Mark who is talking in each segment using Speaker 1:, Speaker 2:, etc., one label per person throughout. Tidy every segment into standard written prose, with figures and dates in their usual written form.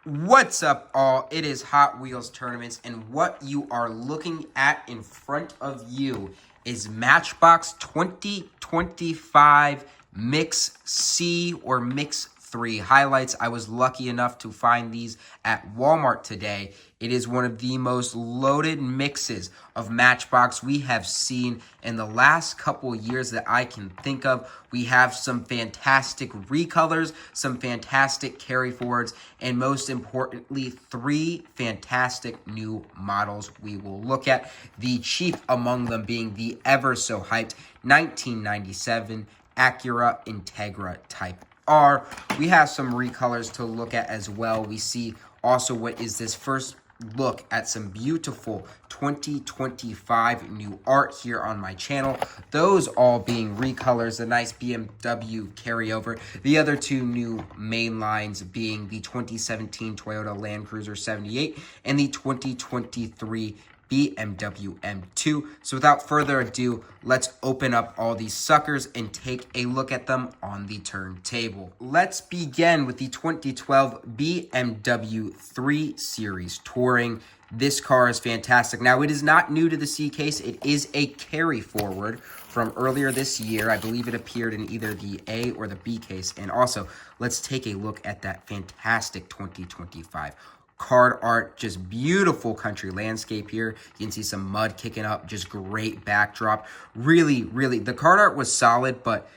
Speaker 1: What's up, all? It is Hot Wheels Tournaments, and what you are looking at in front of you is Matchbox 2025 Mix C or Mix 3 highlights. I was lucky enough to find these at Walmart today. It is one of the most loaded mixes of Matchbox we have seen in the last couple years that I can think of. We have some fantastic recolors, some fantastic carry forwards, and most importantly, 3 fantastic new models we will look at. The chief among them being the ever so hyped 1997 Acura Integra Type R. We have some recolors to look at as well. We see also what is this first look at some beautiful 2025 new art here on my channel. Those all being recolors, the nice BMW carryover. The other 2 new main lines being the 2017 Toyota Land Cruiser 78 and the 2023 BMW M2. So without further ado, let's open up all these suckers and take a look at them on the turntable. Let's begin with the 2012 BMW 3 Series Touring. This car is fantastic. Now, it is not new to the C case. It is a carry forward from earlier this year. I believe it appeared in either the A or the B case. And also, let's take a look at that fantastic 2025 card art. Just beautiful country landscape here. You can see some mud kicking up, just great backdrop. Really, the card art was solid, but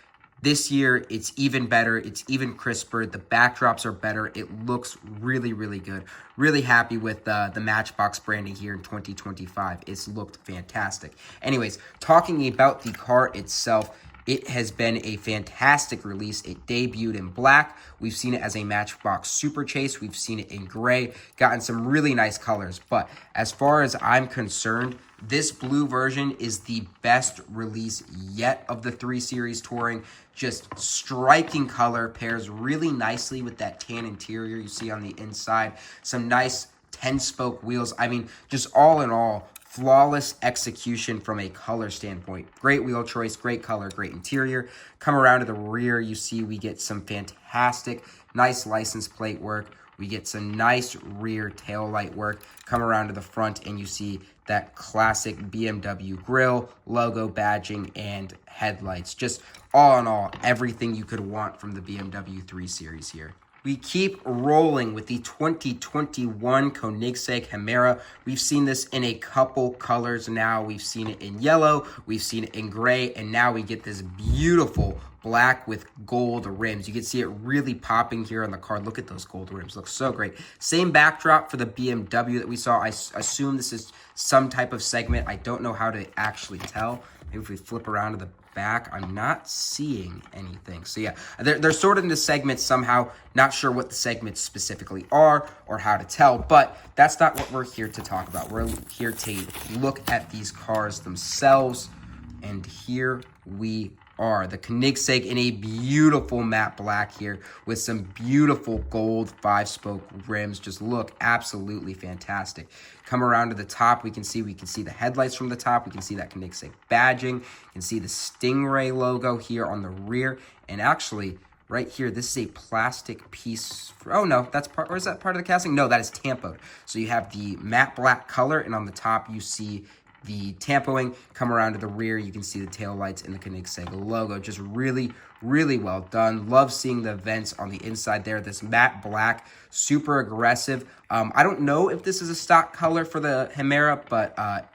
Speaker 1: this year it's even better. It's even crisper. The backdrops are better. It looks really good. Really happy with the Matchbox branding here in 2025. It's looked fantastic. Anyways, talking about the car itself, it has been a fantastic release. It debuted in black. We've seen it as a Matchbox Super Chase. We've seen it in gray. Gotten some really nice colors. But as far as I'm concerned, this blue version is the best release yet of the 3 Series Touring. Just striking color. Pairs really nicely with that tan interior you see on the inside. Some nice 10-spoke wheels. I mean, just all in all, flawless execution from a color standpoint. Great wheel choice, great color, great interior. Come around to the rear, you see we get some fantastic, nice license plate work. We get some nice rear tail light work. Come around to the front and you see that classic BMW grille, logo badging, and headlights. Just all in all, everything you could want from the BMW 3 Series here. We keep rolling with the 2021 Koenigsegg Gemera. We've seen this in a couple colors now. We've seen it in yellow, we've seen it in gray, and now we get this beautiful black with gold rims. You can see it really popping here on the card. Look at those gold rims. Looks so great. Same backdrop for the BMW that we saw. I assume this is some type of segment. I don't know how to actually tell. Maybe if we flip around to the back, I'm not seeing anything. So yeah, they're sorted into segments somehow. Not sure what the segments specifically are or how to tell, but that's not what we're here to talk about. We're here to look at these cars themselves, and here we are. The Koenigsegg in a beautiful matte black here with some beautiful gold 5-spoke rims. Just look absolutely fantastic. Come around to the top, we can see the headlights from the top. We can see that Koenigsegg badging. You can see the Stingray logo here on the rear. And actually, right here, this is a plastic piece. Oh no, that's part, or is that part of the casting? No, that is tampoed. So you have the matte black color, and on the top you see the tampoing. Come around to the rear, you can see the tail lights and the Koenigsegg logo. Just really well done. Love seeing the vents on the inside there. This matte black, super aggressive. I don't know if this is a stock color for the Gemera, but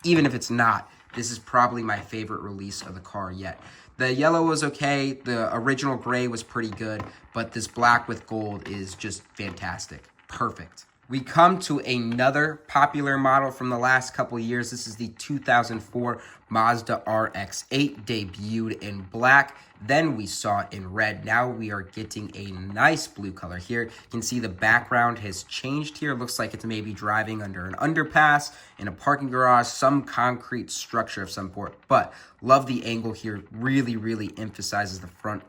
Speaker 1: even if it's not, this is probably my favorite release of the car yet. The yellow was okay. The original gray was pretty good, but this black with gold is just fantastic. Perfect. We come to another popular model from the last couple years. This is the 2004 Mazda RX-8, debuted in black. Then we saw it in red. Now we are getting a nice blue color here. You can see the background has changed here. It looks like it's maybe driving under an underpass, in a parking garage, some concrete structure of some sort. But love the angle here. Really emphasizes the front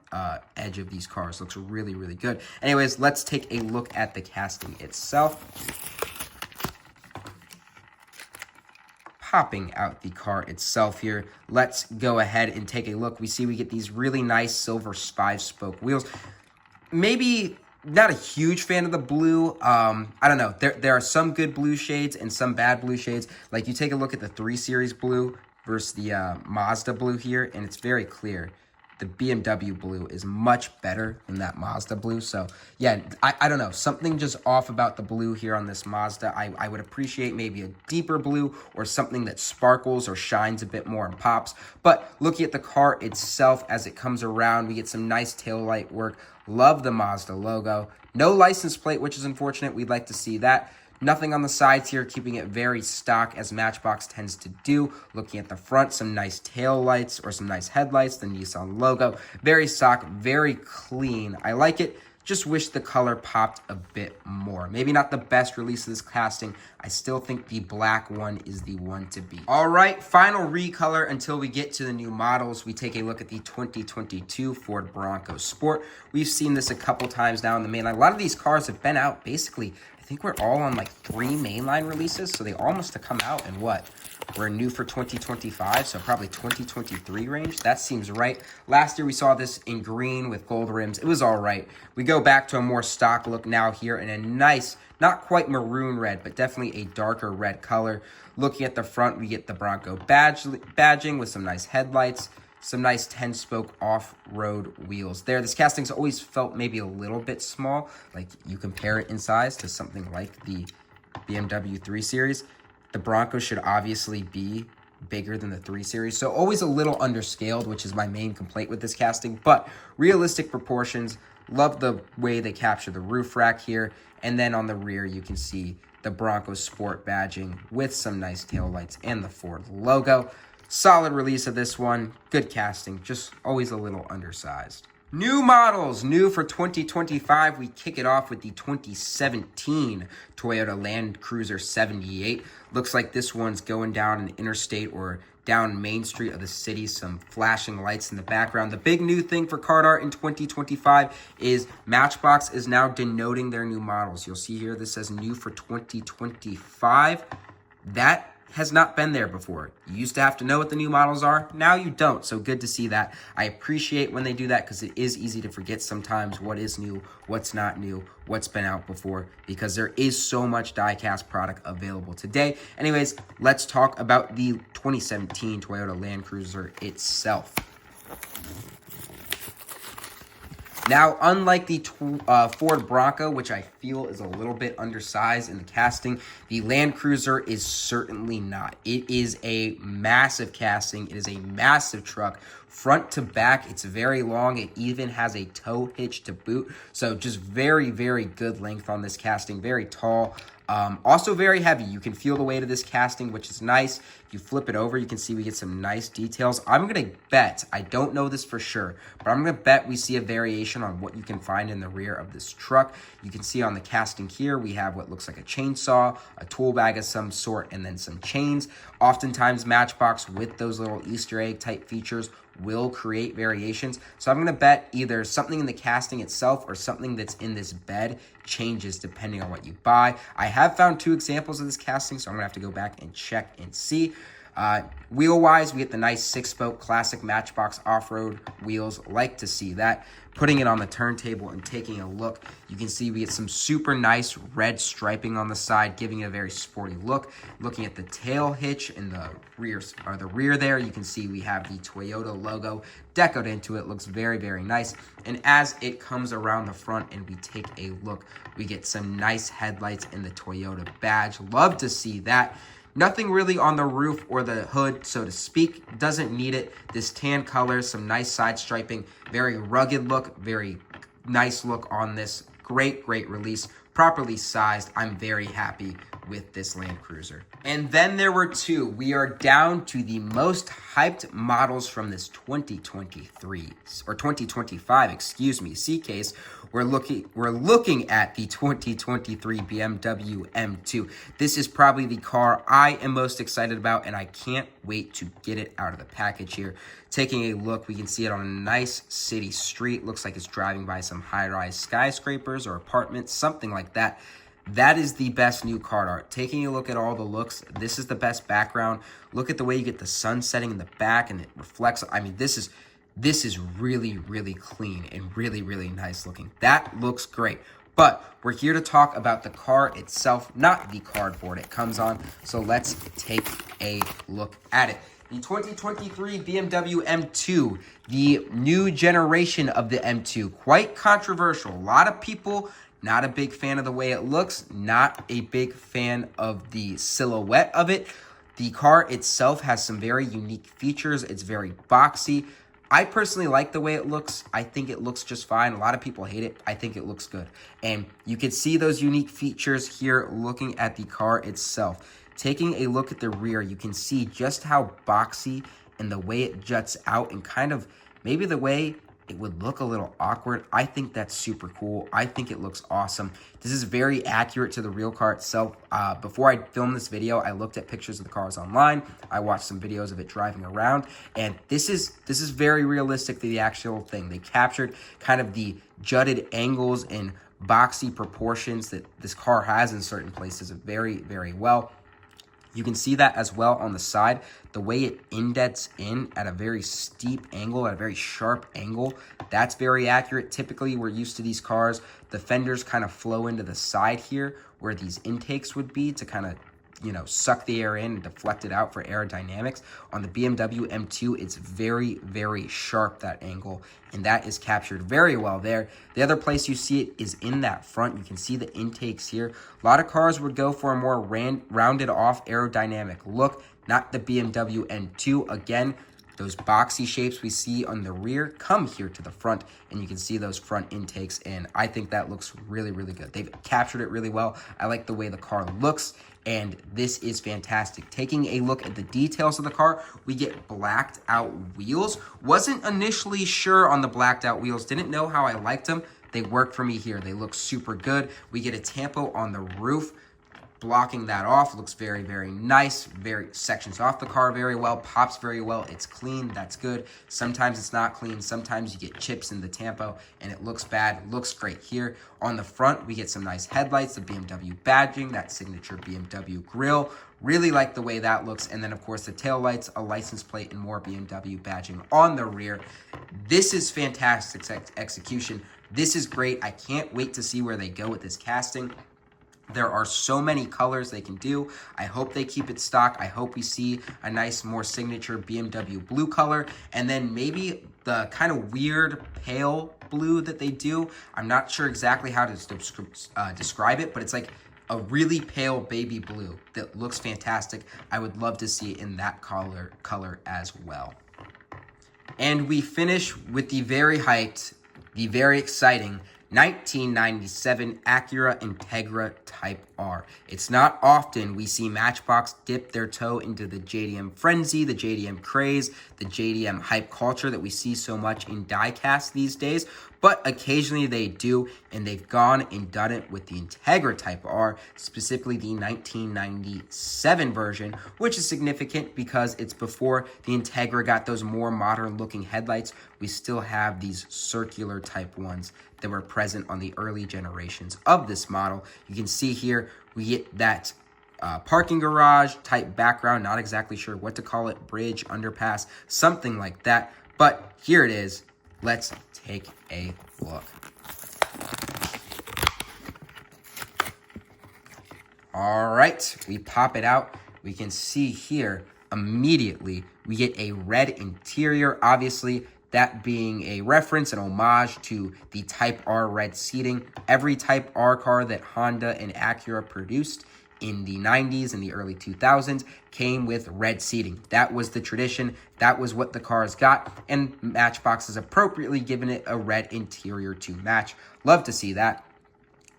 Speaker 1: edge of these cars. Looks really good. Anyways, let's take a look at the casting itself. Popping out the car itself here. Let's go ahead and take a look. We see we get these really nice silver 5-spoke wheels. Maybe Not a huge fan of the blue. I don't know. There are some good blue shades and some bad blue shades. Like, you take a look at the 3 Series blue versus the Mazda blue here, and it's very clear. The BMW blue is much better than that Mazda blue. So, yeah, I don't know. Something just off about the blue here on this Mazda. I would appreciate maybe a deeper blue or something that sparkles or shines a bit more and pops. But looking at the car itself as it comes around, we get some nice taillight work. Love the Mazda logo. No license plate, which is unfortunate. We'd like to see that. Nothing on the sides here, keeping it very stock as Matchbox tends to do. Looking at the front, some nice tail lights or some nice headlights, the Nissan logo. Very stock, very clean. I like it. Just wish the color popped a bit more. Maybe not the best release of this casting. I still think the black one is the one to beat. All right, final recolor until we get to the new models. We take a look at the 2022 Ford Bronco Sport. We've seen this a couple times now in the mainline. A lot of these cars have been out basically, I think we're all on like 3 mainline releases, so they all must have come out in what? We're new for 2025, so probably 2023 range. That seems right. Last year we saw this in green with gold rims. It was all right. We go back to a more stock look now here in a nice, not quite maroon red, but definitely a darker red color. Looking at the front, we get the Bronco badging with some nice headlights. Some nice 10-spoke off-road wheels there. This casting's always felt maybe a little bit small. Like, you compare it in size to something like the BMW 3 Series. The Bronco should obviously be bigger than the 3 Series. So always a little underscaled, which is my main complaint with this casting. But realistic proportions. Love the way they capture the roof rack here. And then on the rear, you can see the Bronco Sport badging with some nice taillights and the Ford logo. Solid release of this one. Good casting. Just always a little undersized. New models. New for 2025. We kick it off with the 2017 Toyota Land Cruiser 78. Looks like this one's going down an interstate or down Main Street of the city. Some flashing lights in the background. The big new thing for card art in 2025 is Matchbox is now denoting their new models. You'll see here this says new for 2025. That has not been there before. You used to have to know what the new models are. Now you don't. So good to see that. I appreciate when they do that because it is easy to forget sometimes what is new, what's not new, what's been out before, because there is so much die-cast product available today. Anyways, let's talk about the 2017 Toyota Land Cruiser itself. Now, unlike the Ford Bronco, which I feel is a little bit undersized in the casting, the Land Cruiser is certainly not. It is a massive casting. It is a massive truck. Front to back, it's very long. It even has a tow hitch to boot. So just very, very good length on this casting. Very tall. Also very heavy. You can feel the weight of this casting, which is nice. If you flip it over, you can see we get some nice details. I'm going to bet, I don't know this for sure, but I'm going to bet we see a variation on what you can find in the rear of this truck. You can see on the casting here, we have what looks like a chainsaw, a tool bag of some sort, and then some chains. Oftentimes, Matchbox with those little Easter egg type features will create variations. So I'm going to bet either something in the casting itself or something that's in this bed changes depending on what you buy. I have found 2 examples of this casting, so I'm going to have to go back and check and see. Wheel-wise, we get the nice 6-spoke classic Matchbox off-road wheels. Like to see that. Putting it on the turntable and taking a look, you can see we get some super nice red striping on the side, giving it a very sporty look. Looking at the tail hitch in the rear there, you can see we have the Toyota logo decoed into it. Looks very, very nice. And as it comes around the front and we take a look, we get some nice headlights in the Toyota badge. Love to see that. Nothing really on the roof or the hood, so to speak. Doesn't need it. This tan color, some nice side striping, very rugged look, very nice look on this. Great, great release. Properly sized. I'm very happy with this Land Cruiser. And then there were 2. We are down to the most hyped models from this 2023 or 2025, excuse me, C-case. We're looking at the 2023 BMW M2. This is probably the car I am most excited about, and I can't wait to get it out of the package here. Taking a look, we can see it on a nice city street. Looks like it's driving by some high-rise skyscrapers or apartments, something like that. That is the best new card art. Taking a look at all the looks, this is the best background. Look at the way you get the sun setting in the back and it reflects. I mean, this is This is really, really clean and really, really nice looking. That looks great. But we're here to talk about the car itself, not the cardboard it comes on. So let's take a look at it. The 2023 BMW M2, the new generation of the M2, quite controversial. A lot of people not a big fan of the way it looks, not a big fan of the silhouette of it. The car itself has some very unique features. It's very boxy. I personally like the way it looks. I think it looks just fine. A lot of people hate it. I think it looks good. And you can see those unique features here looking at the car itself. Taking a look at the rear, you can see just how boxy and the way it juts out and kind of maybe the way it would look a little awkward. I think that's super cool. I think it looks awesome. This is very accurate to the real car itself. Before I filmed this video, I looked at pictures of the cars online. I watched some videos of it driving around, and this is very realistic to the actual thing. They captured kind of the jutted angles and boxy proportions that this car has in certain places very, very well. You can see that as well on the side, the way it indents in at a very steep angle, at a very sharp angle. That's very accurate. Typically, we're used to these cars. The fenders kind of flow into the side here where these intakes would be to kind of, suck the air in and deflect it out for aerodynamics. On the BMW M2, it's very, very sharp, that angle, and that is captured very well there. The other place you see it is in that front. You can see the intakes here. A lot of cars would go for a more rounded off aerodynamic look, not the BMW M2. Again, those boxy shapes we see on the rear come here to the front, and you can see those front intakes, and I think that looks really, really good. They've captured it really well. I like the way the car looks, and this is fantastic. Taking a look at the details of the car, we get blacked out wheels. Wasn't initially sure on the blacked out wheels. Didn't know how I liked them. They work for me here. They look super good. We get a tampo on the roof, blocking that off. Looks very, very nice. Very sections off the car very well. Pops very well. It's clean. That's good. Sometimes it's not clean. Sometimes you get chips in the tampo and it looks bad. Looks great here. On the front, we get some nice headlights, the BMW badging, that signature BMW grille. Really like the way that looks. And then, of course, the taillights, a license plate, and more BMW badging on the rear. This is fantastic execution. This is great. I can't wait to see where they go with this casting. There are so many colors they can do. I hope they keep it stock. I hope we see a nice, more signature BMW blue color. And then maybe the kind of weird pale blue that they do. I'm not sure exactly how to describe it, but it's like a really pale baby blue that looks fantastic. I would love to see it in that color as well. And we finish with the very hyped, the very exciting 1997 Acura Integra Type R. It's not often we see Matchbox dip their toe into the JDM frenzy, the JDM craze, the JDM hype culture that we see so much in diecast these days, but occasionally they do, and they've gone and done it with the Integra Type R, specifically the 1997 version, which is significant because it's before the Integra got those more modern-looking headlights. We still have these circular type ones that were present on the early generations of this model. You can see here we get that parking garage type background, not exactly sure what to call it, bridge, underpass, something like that, but here it is. Let's take a look. All right, we pop it out. We can see here immediately we get a red interior, obviously that being a reference, an homage to the Type R red seating. Every Type R car that Honda and Acura produced in the 90s and the early 2000s came with red seating. That was the tradition. That was what the cars got, and Matchbox has appropriately given it a red interior to match. Love to see that.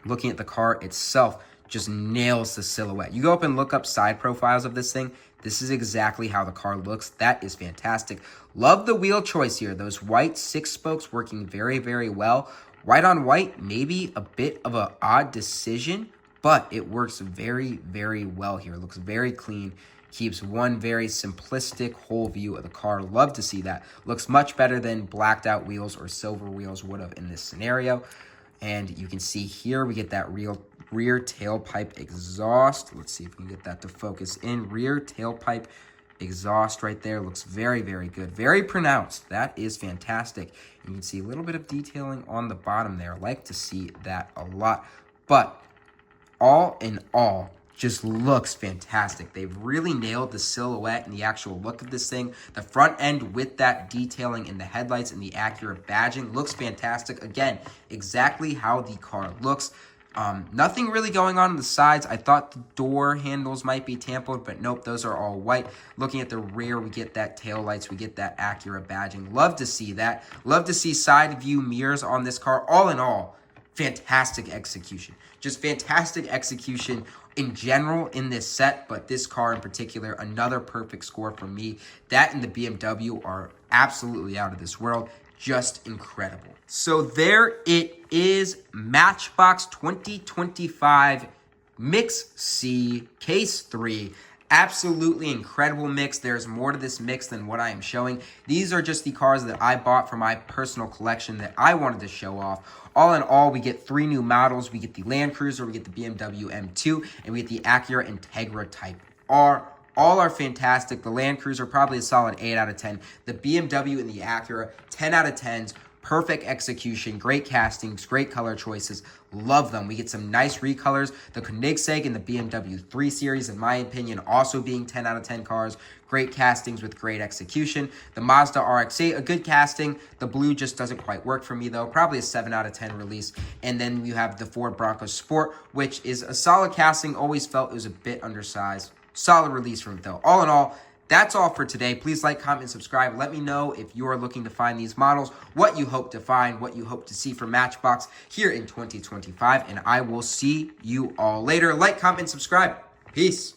Speaker 1: Looking at the car itself, just nails the silhouette. You go up and look up side profiles of this thing. This is exactly how the car looks. That is fantastic. Love the wheel choice here. Those white 6 spokes working very, very well. White on white, maybe a bit of an odd decision, but it works very, very well here. It looks very clean. Keeps one very simplistic whole view of the car. Love to see that. Looks much better than blacked out wheels or silver wheels would have in this scenario. And you can see here we get that rear tailpipe exhaust. Let's see if we can get that to focus in. Rear tailpipe Exhaust right there looks very, very good. Very pronounced. That is fantastic. And you can see a little bit of detailing on the bottom there. I like to see that a lot. But all in all, just looks fantastic. They've really nailed the silhouette and the actual look of this thing. The front end with that detailing in the headlights and the Acura badging looks fantastic. Again, exactly how the car looks. Nothing really going on the sides. I thought the door handles might be tampered, but nope, those are all white. Looking at the rear, we get that tail lights, we get that Acura badging. Love to see that. Love to see side view mirrors on this car. All in all, fantastic execution. Just fantastic execution in general in this set, but this car in particular, another perfect score from me. That and the BMW are absolutely out of this world. Just incredible. So there it is, Matchbox 2025 Mix C Case 3. Absolutely incredible mix. There's more to this mix than what I am showing. These are just the cars that I bought for my personal collection that I wanted to show off. All in all, we get 3 new models. We get the Land Cruiser, we get the BMW M2, and we get the Acura Integra Type R. All are fantastic. The Land Cruiser, probably a solid 8 out of 10. The BMW and the Acura, 10 out of 10s. Perfect execution, great castings, great color choices. Love them. We get some nice recolors. The Koenigsegg and the BMW 3 Series, in my opinion, also being 10 out of 10 cars. Great castings with great execution. The Mazda RX-8, a good casting. The blue just doesn't quite work for me, though. Probably a 7 out of 10 release. And then you have the Ford Bronco Sport, which is a solid casting. Always felt it was a bit undersized. Solid release from it, though. All in all, that's all for today. Please like, comment, and subscribe. Let me know if you are looking to find these models, what you hope to find, what you hope to see from Matchbox here in 2025, and I will see you all later. Like, comment, and subscribe. Peace.